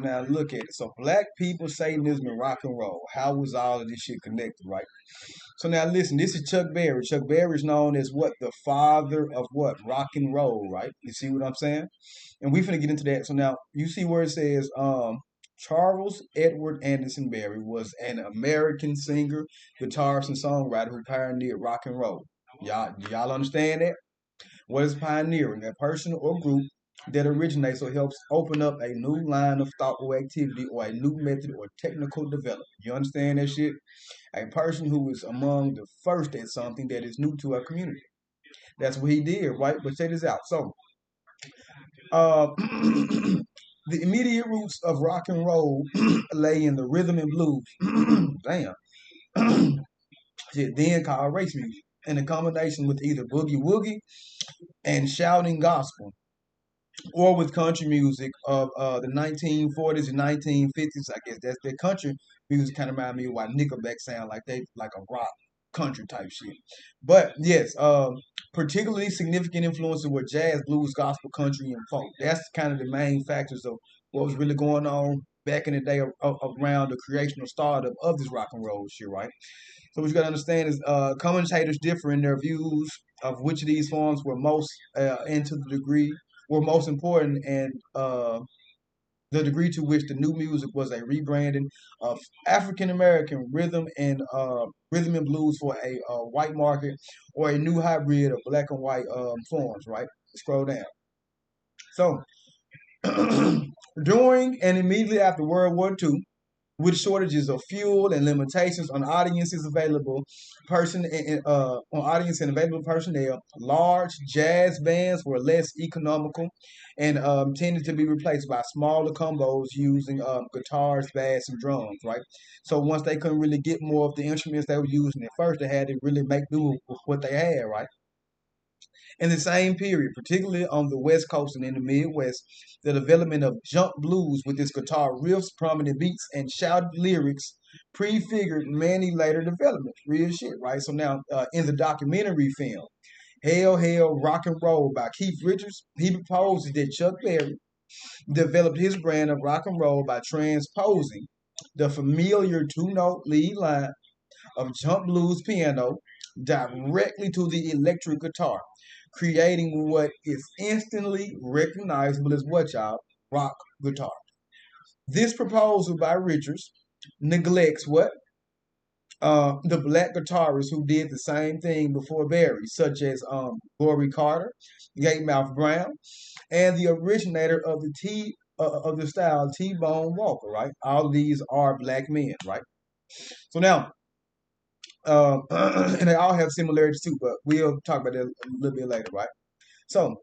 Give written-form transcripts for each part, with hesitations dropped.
Now look at it. So black people, Satanism, and rock and roll. How was all of this shit connected, right? So now listen, this is Chuck Berry. Chuck Berry is known as what? The father of what? Rock and roll, right? You see what I'm saying? And we finna get into that. So now you see where it says Charles Edward Anderson Berry was an American singer, guitarist, and songwriter who pioneered rock and roll. Y'all understand that? What is pioneering? A person or group that originates or helps open up a new line of thought or activity or a new method or technical development. You understand that shit? A person who is among the first at something that is new to a community. That's what he did, right? But check this out. So, uh, the immediate roots of rock and roll lay in the rhythm and blues. Damn. Shit, then called race music. In a combination with either boogie woogie and shouting gospel, or with country music of the 1940s and 1950s. I guess that's their country music kind of remind me of why Nickelback sound like they like a rock country type shit. But yes, particularly significant influences were jazz, blues, gospel, country, and folk. That's kind of the main factors of what was really going on back in the day around the creation or startup of this rock and roll shit, right? So what you got to understand is commentators differ in their views of which of these forms were most into the degree were most important, and the degree to which the new music was a rebranding of African American rhythm and blues for a white market, or a new hybrid of black and white forms. Right. Scroll down. So during and immediately after World War II, with shortages of fuel and limitations on audiences available on audience and available personnel, large jazz bands were less economical and tended to be replaced by smaller combos using guitars, bass, and drums. Right. So once they couldn't really get more of the instruments they were using at first, they had to really make do with what they had. Right. In the same period, particularly on the West Coast and in the Midwest, the development of jump blues with its guitar riffs, prominent beats, and shouted lyrics prefigured many later developments. Real shit, right? So now, in the documentary film, Hell, Hell, Rock and Roll by Keith Richards, he proposes that Chuck Berry developed his brand of rock and roll by transposing the familiar two-note lead line of jump blues piano directly to the electric guitar, creating what is instantly recognizable as what y'all? Rock guitar. This proposal by Richards neglects what? The black guitarists who did the same thing before Barry, such as Glory Carter, Gatemouth Brown, and the originator of the style T Bone Walker. Right, all of these are black men. Right. So now, and they all have similarities too, but we'll talk about that a little bit later, right? So,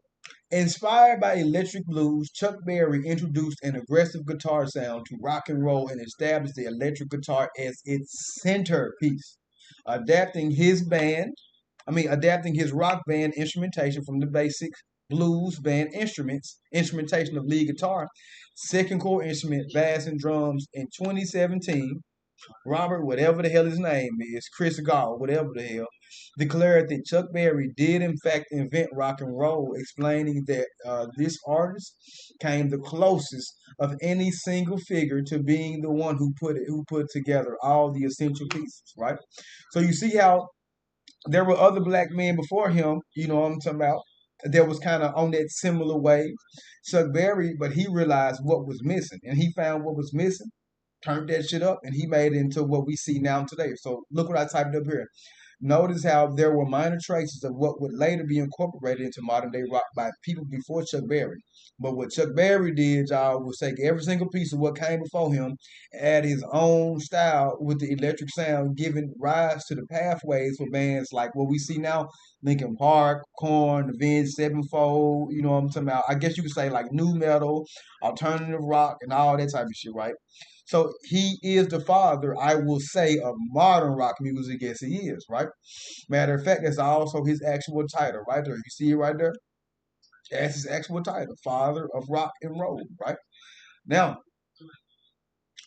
inspired by electric blues, Chuck Berry introduced an aggressive guitar sound to rock and roll and established the electric guitar as its centerpiece, adapting his adapting his rock band instrumentation from the basic blues band instrumentation of lead guitar, second core instrument, bass, and drums in 2017. Robert, whatever the hell his name is, Chris Gall, whatever the hell, declared that Chuck Berry did in fact invent rock and roll, explaining that this artist came the closest of any single figure to being the one who put together all the essential pieces, right? So you see how there were other black men before him, you know what I'm talking about? That was kind of on that similar way. Chuck Berry, but he realized what was missing, and he found what was missing, turned that shit up, and he made it into what we see now today. So look what I typed up here. Notice how there were minor traces of what would later be incorporated into modern day rock by people before Chuck Berry. But what Chuck Berry did, y'all, was take every single piece of what came before him, add his own style with the electric sound, giving rise to the pathways for bands like what we see now, Linkin Park, Korn, Avenged Sevenfold, you know what I'm talking about? I guess you could say like new metal, alternative rock, and all that type of shit, right? So he is the father, I will say, of modern rock music. Yes, he is, right? Matter of fact, that's also his actual title, right there. You see it right there? That's his actual title, Father of Rock and Roll, right? Now,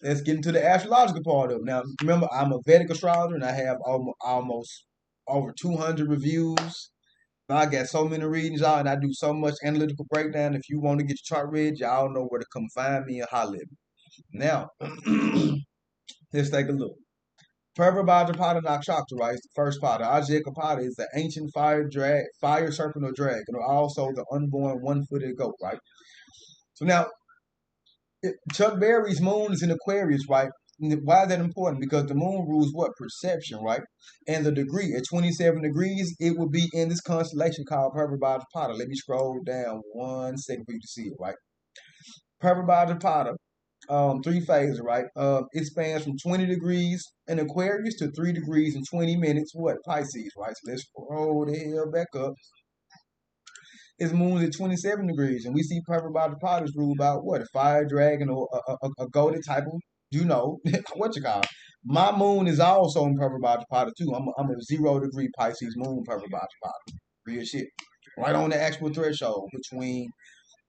let's get into the astrological part of it. Now, remember, I'm a Vedic astrologer, and I have almost over 200 reviews. I got so many readings, y'all, and I do so much analytical breakdown. If you want to get your chart read, y'all know where to come find me and holler at me. Now, let's take a look. Purvabhadrapada Nakshatra, right? The first pada. Ajakapada is the ancient fire serpent or dragon, or also the unborn one-footed goat, right? So now, Chuck Berry's moon is in Aquarius, right? Why is that important? Because the moon rules what? Perception, right? And the degree at 27 degrees, it would be in this constellation called Purvabhadrapada. Let me scroll down 1 second for you to see it, right? Purvabhadrapada, three phases, right? It spans from 20 degrees in Aquarius to 3 degrees and 20 minutes, what? Pisces, right? So let's scroll the hell back up. His moon's at 27 degrees, and we see Purple by the Potter's rule about what? A fire dragon or a golden type of, what you call it. My moon is also in Purple by the Potter, too. I'm a 0 degree Pisces moon, Purple by the Potter. Real shit. Right on the actual threshold between,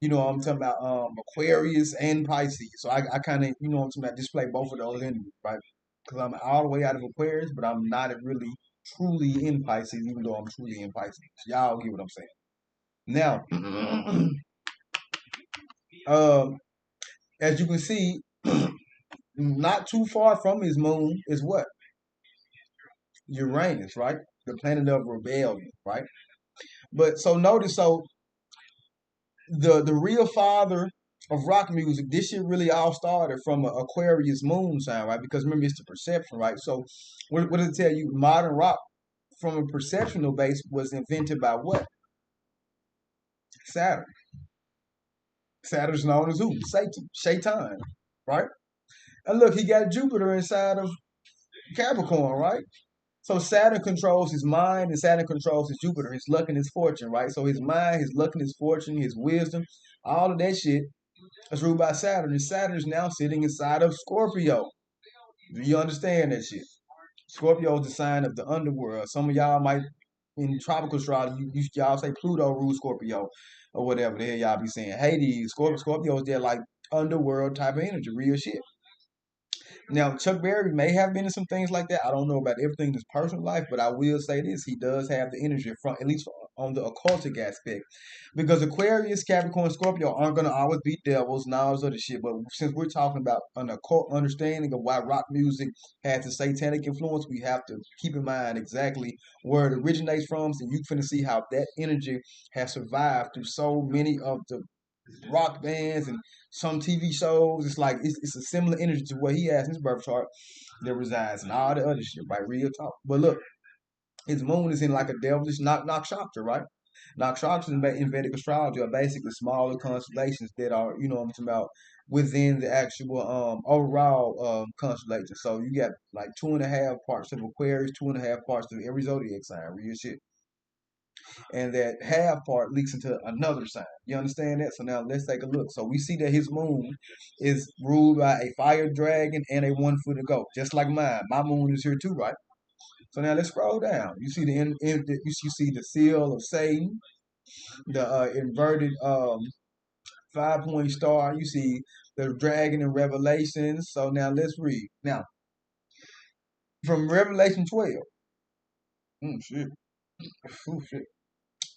I'm talking about Aquarius and Pisces. So I kind of, I'm talking about display both of those energies, right? Because I'm all the way out of Aquarius, but I'm not really truly in Pisces, even though I'm truly in Pisces. Y'all get what I'm saying. Now, um, as you can see, not too far from his moon is what? Uranus, right? The planet of rebellion, right? But so notice, so the real father of rock music, this shit really all started from an Aquarius moon sign, right? Because remember, it's the perception, right? So what does it tell you? Modern rock from a perceptional base was invented by what? Saturn. Saturn's known as who? Satan, Shaitan, right? And look, he got Jupiter inside of Capricorn, right? So Saturn controls his mind and Saturn controls his Jupiter, his luck and his fortune, right? So his mind, his luck and his fortune, his wisdom, all of that shit is ruled by Saturn. And Saturn is now sitting inside of Scorpio. Do you understand that shit? Scorpio is the sign of the underworld. Some of y'all might, in tropical astrology, y'all say Pluto rules Scorpio or whatever the hell y'all be saying. Hades, Scorpio is there like underworld type of energy, real shit. Now, Chuck Berry may have been in some things like that. I don't know about everything in his personal life, but I will say this: he does have the energy from, at least on the occultic aspect, because Aquarius, Capricorn, Scorpio aren't going to always be devils and all this other shit. But since we're talking about an occult understanding of why rock music has a satanic influence, we have to keep in mind exactly where it originates from, and you finna see how that energy has survived through so many of the rock bands and some TV shows. It's like it's a similar energy to what he has in his birth chart that resides and all the other shit, right? Real talk. But look, his moon is in like a devilish nakshatra, right? Nakshatras in Vedic astrology are basically smaller constellations that are, what I'm talking about, within the actual overall constellation. So you got like 2.5 parts of Aquarius, 2.5 parts of every zodiac sign, real shit, and that half part leaks into another sign. You understand that? So now let's take a look. So we see that his moon is ruled by a fire dragon and a one-footed goat, just like mine. My moon is here too, right? So now let's scroll down. You see you see the seal of Satan, the inverted 5-point star. You see the dragon in Revelations. So now let's read. Now from Revelation 12. Shit. Ooh, shit.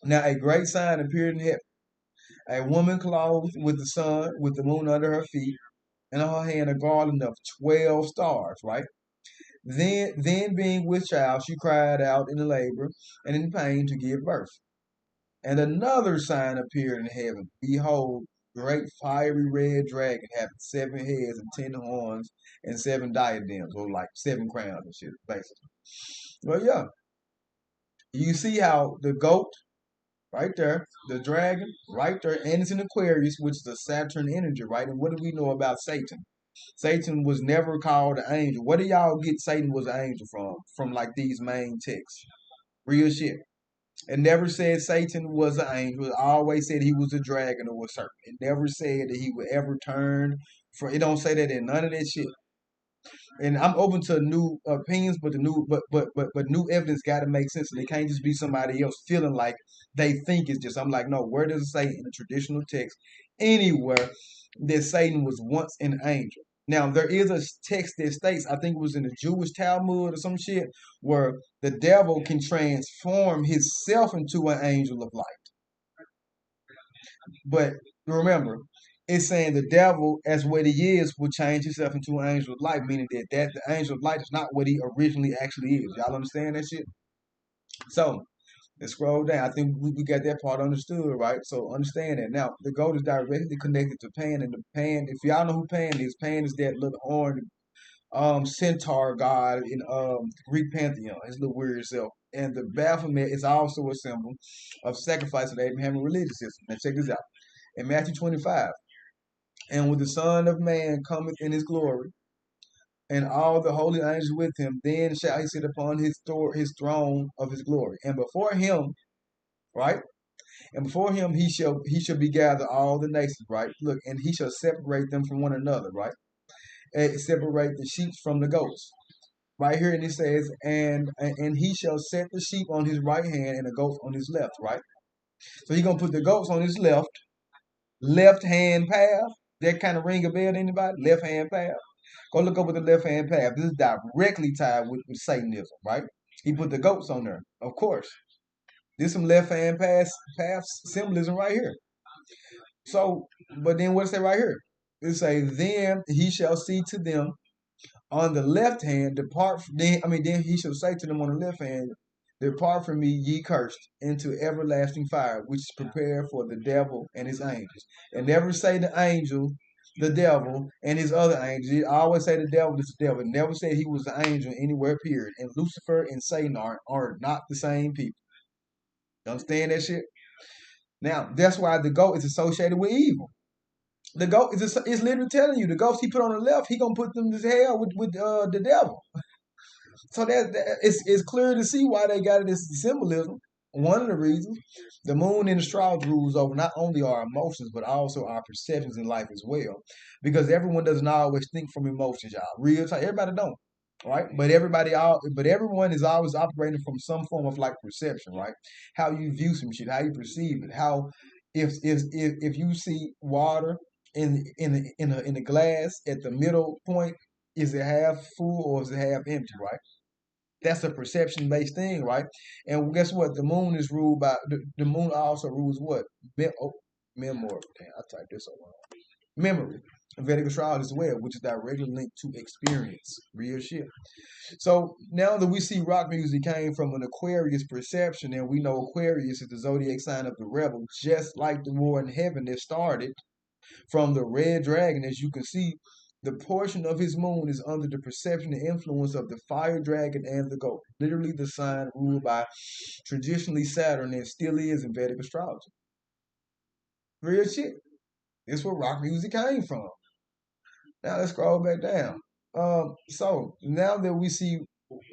Now a great sign appeared in heaven. A woman clothed with the sun, with the moon under her feet, and in her hand a garland of 12 stars, right? Then being with child, she cried out in labor and in pain to give birth. And another sign appeared in heaven. Behold, great fiery red dragon having 7 heads and 10 horns and 7 diadems, or like 7 crowns and shit, basically. Well, yeah. You see how the goat right there, the dragon, right there, and it's in Aquarius, which is a Saturn energy, right? And what do we know about Satan? Satan was never called an angel. What do y'all get Satan was an angel from? From like these main texts. Real shit. It never said Satan was an angel. It always said he was a dragon or a serpent. It never said that he would ever turn for it don't say that in none of that shit. And I'm open to new opinions, but the new but new evidence got to make sense, and it can't just be somebody else feeling like they think it's just. I'm like, no, where does it say in the traditional text anywhere that Satan was once an angel? Now there is a text that states, I think it was in the Jewish Talmud or some shit, where the devil can transform himself into an angel of light. But remember, it's saying the devil, as what he is, will change himself into an angel of light, meaning that the angel of light is not what he originally actually is. Y'all understand that shit? So let's scroll down. I think we got that part understood, right? So understand that. Now, the goat is directly connected to Pan, and the Pan, if y'all know who Pan is that little orange centaur god in Greek pantheon, his little weird self. And the Baphomet is also a symbol of sacrifice in the Abrahamic religious system. Now check this out. In Matthew 25, and when the Son of Man cometh in his glory, and all the holy angels with him, then shall he sit upon his throne of his glory. And before him, right? And before him he shall be gathered all the nations, right? Look, and he shall separate them from one another, right? And separate the sheep from the goats. Right here, and it says, and he shall set the sheep on his right hand and the goats on his left, right? So he's gonna put the goats on his left hand path. That kind of ring a bell to anybody? Left hand path. Go look up with the left hand path. This is directly tied with Satanism, right? He put the goats on there, of course. There's some left hand path symbolism right here. So, but then what's that right here? It say, then he shall see to them on the left hand, then he shall say to them on the left hand, depart from me, ye cursed, into everlasting fire, which is prepared for the devil and his angels. And never say the angel, the devil, and his other angels. I always say the devil is the devil. Never say he was an angel anywhere, period. And Lucifer and Satan are not the same people. You understand that shit? Now, that's why the goat is associated with evil. The goat is literally telling you the ghost he put on the left, he gonna put them to hell with the devil. So that it's clear to see why they got this symbolism. One of the reasons the moon in astrology rules over not only our emotions but also our perceptions in life as well, because everyone doesn't always think from emotions, y'all. Real time, everybody don't, right? But everyone is always operating from some form of like perception, right? How you view some shit, how you perceive it, how if you see water in a glass at the middle point, is it half full or is it half empty, right? That's a perception based thing, right? And guess what? The moon is ruled by the moon also rules what? Memory. Damn, I typed this over. Memory. Vedic astrology as well, which is directly linked to experience. Real shit. So now that we see rock music came from an Aquarius perception, and we know Aquarius is the zodiac sign of the rebel, just like the war in heaven that started from the red dragon, as you can see, the portion of his moon is under the perception and influence of the fire dragon and the goat. Literally the sign ruled by traditionally Saturn and still is in Vedic astrology. Real shit. It's where rock music came from. Now let's scroll back down. So now that we see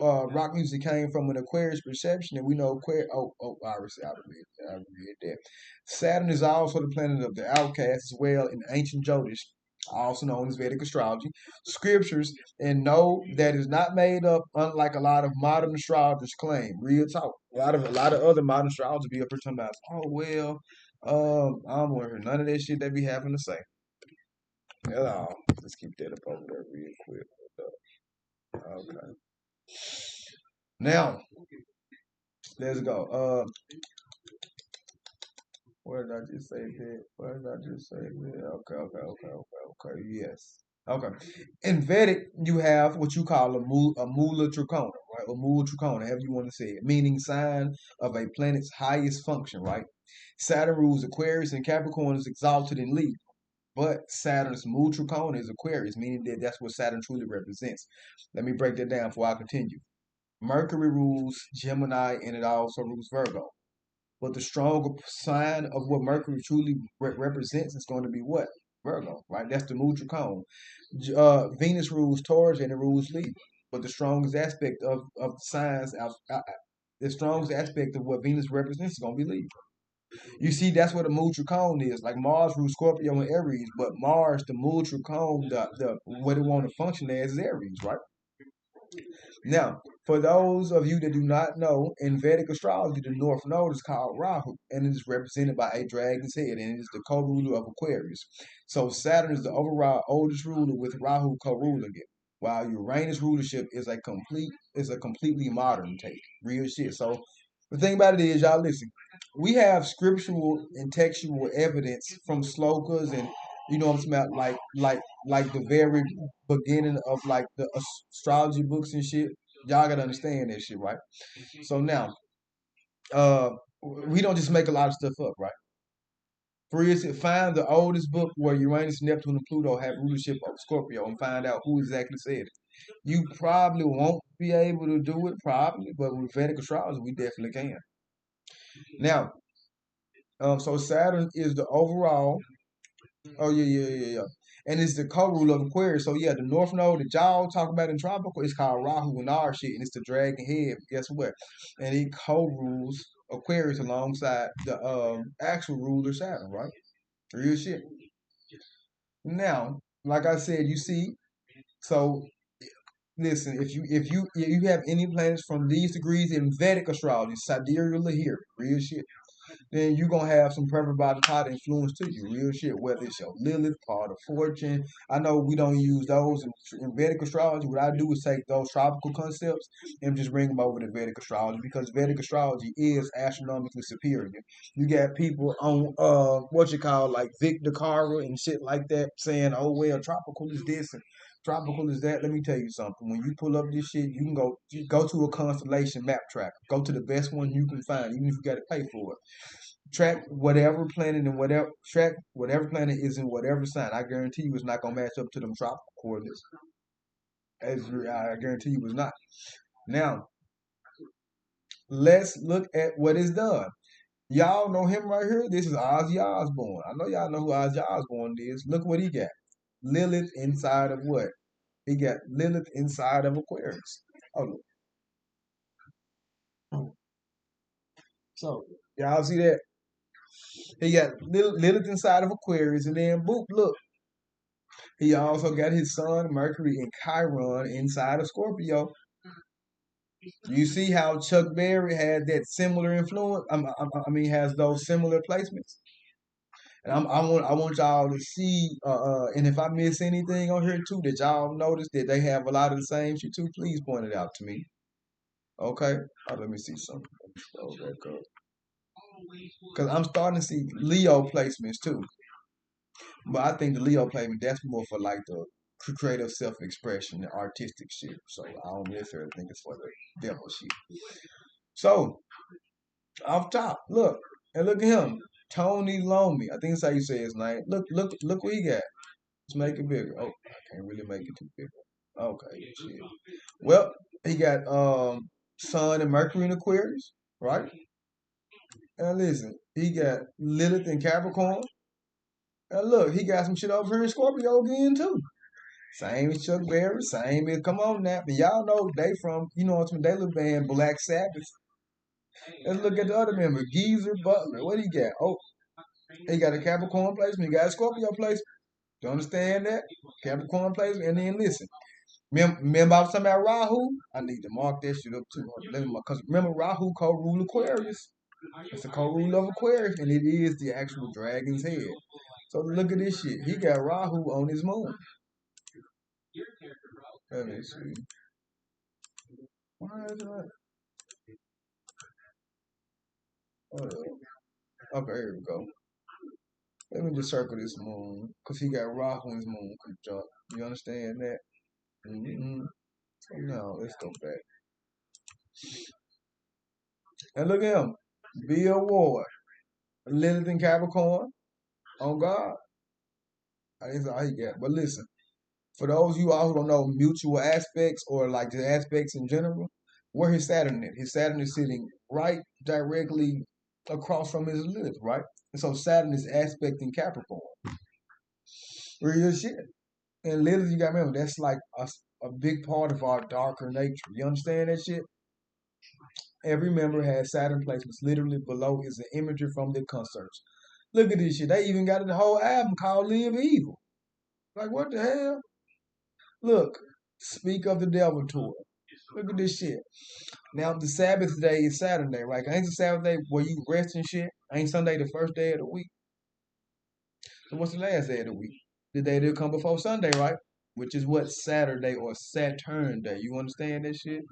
rock music came from an Aquarius perception, and we know Aquarius. I read that. Saturn is also the planet of the outcast as well in ancient Jyotish, also known as Vedic astrology, scriptures, and know that is not made up, unlike a lot of modern astrologers claim. Real talk. A lot of other modern astrologers be up here talking about, oh well, I don't want to hear none of that shit they be having to say. At all. Let's keep that up over there real quick. Okay. Now, let's go. Where did I just say that? Where did I just say that? Okay. Yes. Okay. In Vedic, you have what you call a mula trikona, right? A mula trikona, however you want to say it, meaning sign of a planet's highest function, right? Saturn rules Aquarius and Capricorn is exalted in Libra. But Saturn's mula trikona is Aquarius, meaning that that's what Saturn truly represents. Let me break that down before I continue. Mercury rules Gemini and it also rules Virgo. But the stronger sign of what Mercury truly represents is going to be what? Virgo, right? That's the mula trikona. Venus rules Taurus and it rules Libra. But the strongest aspect of signs, the strongest aspect of what Venus represents is going to be Libra. You see, that's what the mula trikona is. Like Mars rules Scorpio and Aries, but Mars, the mula trikona, the what it want to function as is Aries, right? Now, for those of you that do not know, in Vedic astrology, the North Node is called Rahu, and it is represented by a dragon's head, and it is the co-ruler of Aquarius. So Saturn is the overall oldest ruler, with Rahu co-ruling it, while Uranus rulership is a completely modern take, real shit. So the thing about it is, y'all listen, we have scriptural and textual evidence from slokas and You know what I'm saying? Like the very beginning of like the astrology books and shit. Y'all gotta understand that shit, right? So now, uh, we don't just make a lot of stuff up, right? For instance, find the oldest book where Uranus, Neptune, and Pluto have rulership of Scorpio and find out who exactly said it. You probably won't be able to do it, probably, but with Vedic astrology, we definitely can. Now, so Saturn is the overall. Oh yeah. And it's the co-rule of Aquarius. So yeah, the North Node that y'all talk about in tropical is called Rahu and our shit, and it's the dragon head. Guess what? And it co-rules Aquarius alongside the actual ruler Saturn, right? Real shit. Now, like I said, you see, so listen, if you have any planets from these degrees in Vedic astrology, sidereal here, real shit, then you're gonna have some part influence to you, real shit. Whether it's your Lilith, part of fortune. I know we don't use those in Vedic astrology. What I do is take those tropical concepts and just bring them over to Vedic astrology because Vedic astrology is astronomically superior. You got people on what you call like Victor Carver and shit like that saying, "Oh well, tropical is this and tropical is that." Let me tell you something. When you pull up this shit, you go to a constellation map track. Go to the best one you can find, even if you got to pay for it. Track whatever planet is in whatever sign. I guarantee you it's not gonna match up to them tropical coordinates. I guarantee you it's not. Now let's look at what is done. Y'all know him right here. This is Ozzy Osbourne. I know y'all know who Ozzy Osbourne is. Look what he got. Lilith inside of what? He got Lilith inside of Aquarius. Oh, so y'all see that? He got Lilith inside of Aquarius, and then boop, look. He also got his son Mercury in Chiron inside of Scorpio. You see how Chuck Berry had that similar influence? I mean, has those similar placements. And I want y'all to see. And if I miss anything on here too, that y'all notice that they have a lot of the same shit too, please point it out to me. Okay. Let me see something. Because I'm starting to see Leo placements too. But I think the Leo placement that's more for like the creative self-expression, the artistic shit. So I don't necessarily think it's for the devil shit. So off top, look and look at him, Tony Lomi. I think that's how you say his name. Look what he got. Let's make it bigger. Oh, I can't really make it too big. Okay, shit. Well, he got Sun and Mercury in Aquarius, right? And listen, he got Lilith in Capricorn. And look, he got some shit over here in Scorpio again too. Same as Chuck Berry, same as come on now. But y'all know they from, you know what I'm saying, they little band Black Sabbath. Let's look at the other member, Geezer Butler. What he got? Oh, he got a Capricorn placement, he got a Scorpio placement. You understand that? Capricorn placement. And then listen. Remember I was talking about Rahu? I need to mark that shit up too. Because remember Rahu co-rule Aquarius. It's the co-rule of Aquarius, and it is the actual dragon's head. So look at this shit. He got Rahu on his moon. Let me see. Why is that? Okay, here we go. Let me just circle this moon, because he got Rahu on his moon. You understand that? Mm-hmm. Now, let's go back. And look at him. Bill Ward. Lilith in Capricorn. On God. That's all he got. But listen, for those of you all who don't know mutual aspects or like the aspects in general, where his Saturn is. His Saturn is sitting right directly across from his Lilith, right? And so Saturn is aspecting Capricorn. Real shit. And Lilith, you gotta remember, that's like a big part of our darker nature. You understand that shit? Every member has Saturn placements. Literally below is an imagery from their concerts. Look at this shit. They even got a whole album called Live Evil. Like, what the hell? Look, Speak of the Devil tour. Look at this shit. Now, the Sabbath day is Saturday, right? Ain't the Sabbath day where you rest and shit? Ain't Sunday the first day of the week? So what's the last day of the week? The day that come before Sunday, right? Which is what Saturday or Saturn day. You understand that shit?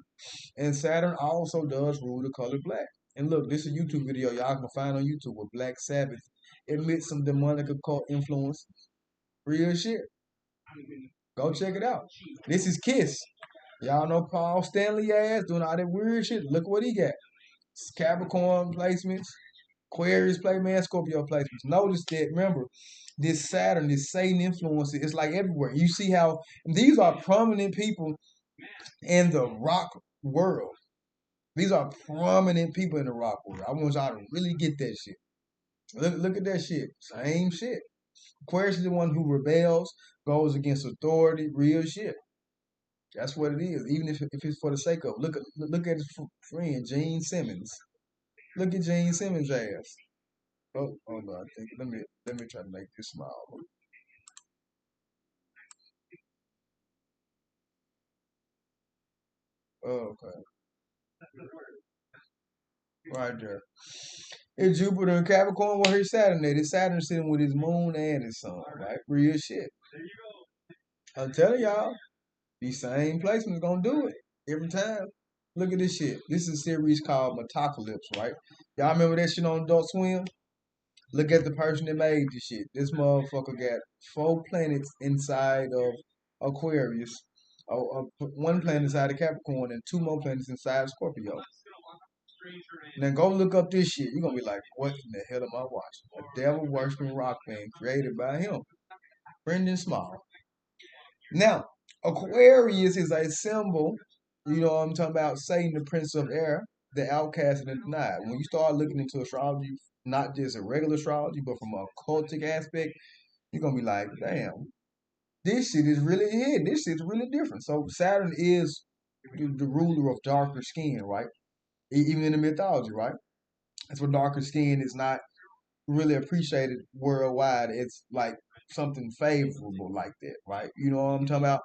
And Saturn also does rule the color black. And look, this is a YouTube video y'all can find on YouTube where Black Sabbath admits some demonic occult influence. Real shit. Go check it out. This is Kiss. Y'all know Paul Stanley ass doing all that weird shit. Look what he got. Capricorn placements, Aquarius placements, Scorpio placements. Notice that, remember, this Saturn, this Satan influence, it's like everywhere. You see how these are prominent people in the rock world. These are prominent people in the rock world. I want y'all to really get that shit. Look at that shit. Same shit. Aquarius is the one who rebels, goes against authority, real shit. That's what it is. Even if it's for the sake of look at his friend Gene Simmons. Look at Gene Simmons' ass. Oh, hold on. I think let me try to make this smaller. Oh, okay, right there. It's Jupiter and Capricorn where his Saturn at. His Saturn sitting with his moon and his sun, right? Real shit. I'm telling y'all, these same placements gonna do it every time. Look at this shit. This is a series called Metacalypse, right? Y'all remember that shit on Adult Swim? Look at the person that made this shit. This motherfucker got 4 planets inside of Aquarius, one planet inside of Capricorn, and 2 more planets inside of Scorpio. Now go look up this shit. You're gonna be like, what in the hell am I watching? A devil worshipping rock band created by him, Brendan Small. Now, Aquarius is a symbol, you know what I'm talking about, Satan, the prince of air, the outcast and the denied. When you start looking into astrology, not just a regular astrology, but from a cultic aspect, you're gonna be like, damn, this shit is really hid. This shit's really different. So Saturn is the ruler of darker skin, right? Even in the mythology, right? That's what darker skin is not really appreciated worldwide. It's like something favorable like that, right? You know what I'm talking about?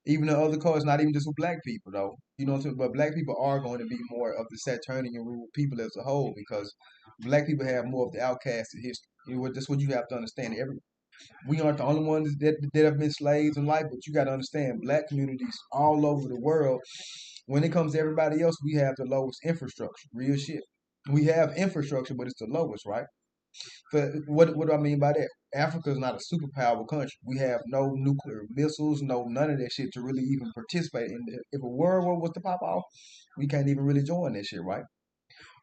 Even the other colors, not even just with black people though. You know what I'm saying? But black people are going to be more of the Saturnian ruled people as a whole because black people have more of the outcasted history. That's what you have to understand. We aren't the only ones that have been slaves in life, but you got to understand black communities all over the world. When it comes to everybody else, we have the lowest infrastructure. Real shit. We have infrastructure, but it's the lowest, right? But what do I mean by that? Africa is not a superpower country. We have no nuclear missiles, no none of that shit to really even participate in. If a world war was to pop off, we can't even really join that shit, right?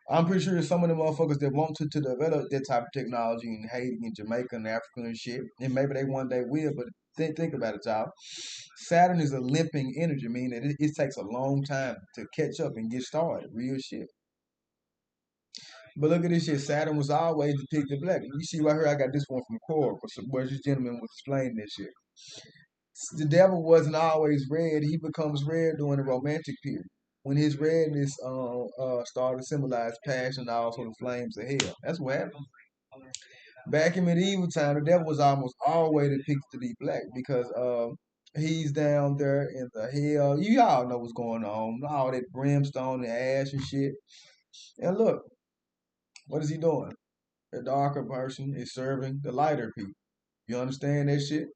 I'm pretty sure some of the motherfuckers that want to develop that type of technology in Haiti and Jamaica and Africa and shit, and maybe they one day will, but think about it, y'all. Saturn is a limping energy, meaning it takes a long time to catch up and get started. Real shit. But look at this shit. Saturn was always depicted black. You see right here, I got this one from Core, where this gentleman was explaining this shit. The devil wasn't always red. He becomes red during the romantic period. When his redness started to symbolize passion, also the flames of hell. That's what happened. Back in medieval time, the devil was almost always depicted to be black because he's down there in the hell. You all know what's going on. All that brimstone and ash and shit. And look, what is he doing? The darker person is serving the lighter people. You understand that shit?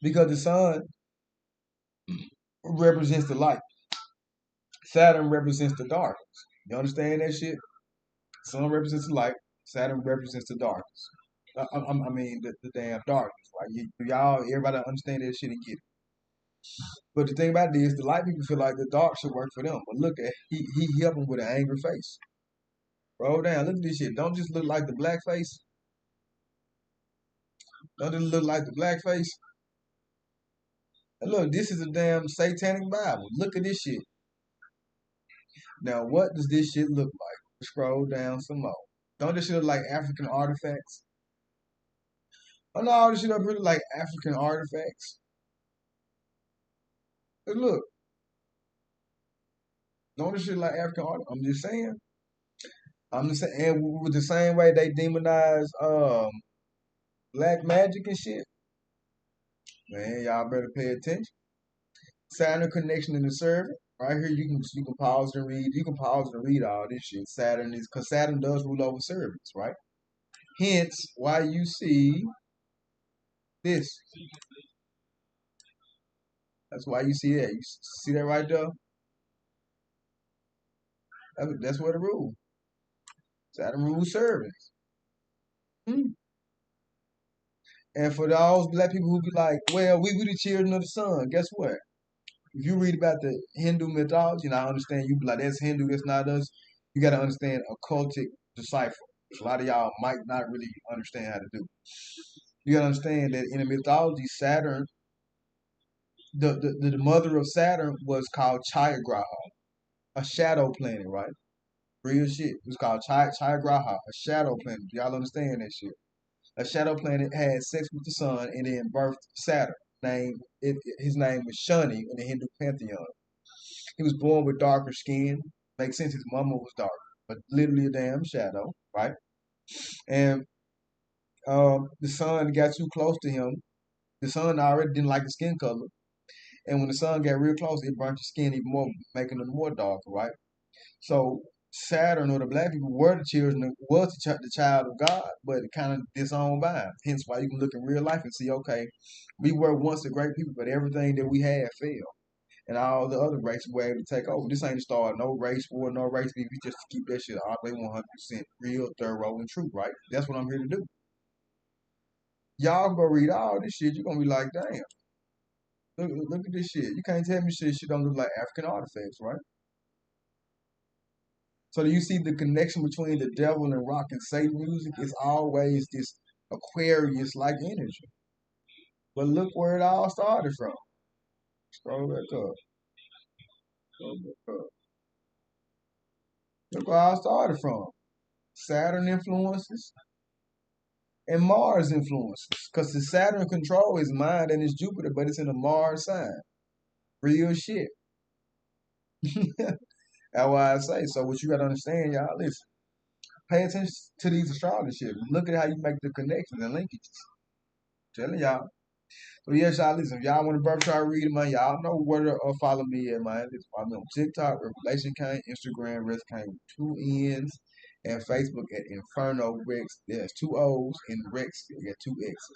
Because the sun represents the light. Saturn represents the darkness. You understand that shit? Sun represents the light. Saturn represents the darkness. I mean the damn darkness. Right? Y'all, everybody understand that shit and get it. But the thing about it is, the light people feel like the dark should work for them. But look at he helping with an angry face. Roll down. Look at this shit. Don't just look like the black face. Don't it look like the black face? And look, this is a damn satanic Bible. Look at this shit. Now, what does this shit look like? Scroll down some more. Don't this shit look like African artifacts? Oh no, all this shit up here look like African artifacts. But look, don't this shit like African art? I'm just saying. I'm just saying. And with the same way they demonize black magic and shit, man, y'all better pay attention. Saturn connection in the servant. Right here, you can pause and read. You can pause and read all this shit. Saturn is because Saturn does rule over servants, right? Hence, why you see this. That's why you see that. You see that right there? That's what it rules. Saturn rules servants. Hmm. And for those black people who be like, well, we the children of the sun, guess what? If you read about the Hindu mythology, and I understand you be like, that's Hindu, that's not us, you got to understand occultic decipher. A lot of y'all might not really understand how to do. You got to understand that in the mythology, Saturn, the mother of Saturn was called Chayagraha, a shadow planet, right? Real shit. It was called Chayagraha, a shadow planet. Y'all understand that shit? A shadow planet had sex with the sun and then birthed Saturn. His name was Shani in the Hindu pantheon. He was born with darker skin. Makes sense. His mama was darker, but literally a damn shadow, right? And the sun got too close to him. The sun already didn't like the skin color, and when the sun got real close, it burnt his skin even more, making him more darker, right? So Saturn or the black people were the children, was the child of God, but it kind of disowned by him. Hence why you can look in real life and see, okay, we were once a great people, but everything that we had failed. And all the other races were able to take over. This ain't the start of no race war, no race beef. We just keep that shit all the way 100% real, thorough, and true, right? That's what I'm here to do. Y'all go read all this shit. You're going to be like, damn, look at this shit. You can't tell me shit don't look like African artifacts, right? So do you see the connection between the devil and rock and Satan music? It's always this Aquarius-like energy. But look where it all started from. Scroll back up. Scroll back up. Look where it all started from. Saturn influences and Mars influences. Because the Saturn control is mind and it's Jupiter, but it's in a Mars sign. Real shit. That's why I say. So what you gotta understand, y'all, listen. Pay attention to these astrology shit. Look at how you make the connections and linkages. Telling y'all. So yes, y'all listen. If y'all want a birth chart reading, man, y'all know where to follow me at, man. Follow me on TikTok, Revelation Kain, Instagram, rexkainn with two N's, and Facebook at Inferno Rex. There's two O's in Rex. You got two X's.